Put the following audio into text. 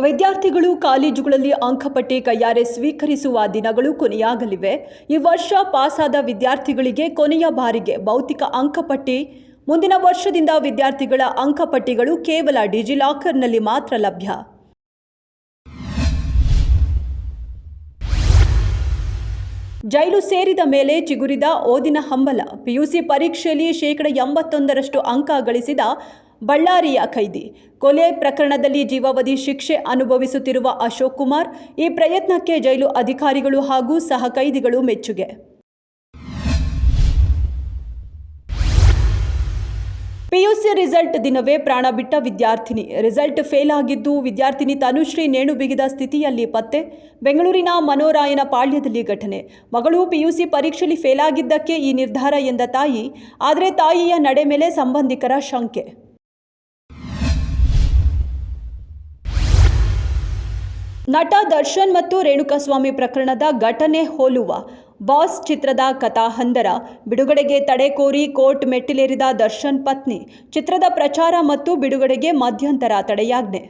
ವಿದ್ಯಾರ್ಥಿಗಳು ಕಾಲೇಜುಗಳಲ್ಲಿ ಅಂಕಪಟ್ಟಿ ಕೈಯಾರೆ ಸ್ವೀಕರಿಸುವ ದಿನಗಳು ಕೊನೆಯಾಗಲಿವೆ. ಈ ವರ್ಷ ಪಾಸಾದ ವಿದ್ಯಾರ್ಥಿಗಳಿಗೆ ಕೊನೆಯ ಬಾರಿಗೆ ಭೌತಿಕ ಅಂಕಪಟ್ಟಿ. ಮುಂದಿನ ವರ್ಷದಿಂದ ವಿದ್ಯಾರ್ಥಿಗಳ ಅಂಕಪಟ್ಟಿಗಳು ಕೇವಲ ಡಿಜಿಲಾಕರ್ನಲ್ಲಿ ಮಾತ್ರ ಲಭ್ಯ. ಜೈಲು ಸೇರಿದ ಮೇಲೆ ಚಿಗುರಿದ ಓದಿನ ಹಂಬಲ. ಪಿಯುಸಿ ಪರೀಕ್ಷೆಯಲ್ಲಿ 81% ಅಂಕ ಗಳಿಸಿದ ಬಳ್ಳಾರಿಯ ಖೈದಿ. ಕೊಲೆ ಪ್ರಕರಣದಲ್ಲಿ ಜೀವಾವಧಿ ಶಿಕ್ಷೆ ಅನುಭವಿಸುತ್ತಿರುವ ಅಶೋಕ್ ಕುಮಾರ್. ಈ ಪ್ರಯತ್ನಕ್ಕೆ ಜೈಲು ಅಧಿಕಾರಿಗಳು ಹಾಗೂ ಸಹ ಕೈದಿಗಳು ಮೆಚ್ಚುಗೆ. ಪಿಯುಸಿ ರಿಸಲ್ಟ್ ದಿನವೇ ಪ್ರಾಣ ಬಿಟ್ಟ ವಿದ್ಯಾರ್ಥಿನಿ. ರಿಸಲ್ಟ್ ಫೇಲ್ ಆಗಿದ್ದು ವಿದ್ಯಾರ್ಥಿನಿ ತನುಶ್ರೀ ನೇಣು ಬಿಗಿದ ಸ್ಥಿತಿಯಲ್ಲಿ ಪತ್ತೆ. ಬೆಂಗಳೂರಿನ ಮನೋರಾಯನ ಪಾಳ್ಯದಲ್ಲಿ ಘಟನೆ. ಮಗಳು ಪಿಯುಸಿ ಪರೀಕ್ಷೆಯಲ್ಲಿ ಫೇಲ್ ಆಗಿದ್ದಕ್ಕೆ ಈ ನಿರ್ಧಾರ ಎಂದ ತಾಯಿ. ಆದರೆ ತಾಯಿಯ ನಡೆ ಮೇಲೆ ಸಂಬಂಧಿಕರ ಶಂಕೆ. ನಟ ದರ್ಶನ್ ಮತ್ತು ರೇಣುಕಾಸ್ವಾಮಿ ಪ್ರಕರಣದ ಘಟನೆ ಹೋಲುವ ಬಾಸ್ ಚಿತ್ರದ ಕಥಾಹಂದರ ಬಿಡುಗಡೆಗೆ ತಡೆ ಕೋರಿ ಕೋರ್ಟ್ ಮೆಟ್ಟಿಲೇರಿದ ದರ್ಶನ್ ಪತ್ನಿ. ಚಿತ್ರದ ಪ್ರಚಾರ ಮತ್ತು ಬಿಡುಗಡೆಗೆ ಮಧ್ಯಂತರ ತಡೆಯಾಜ್ಞೆ.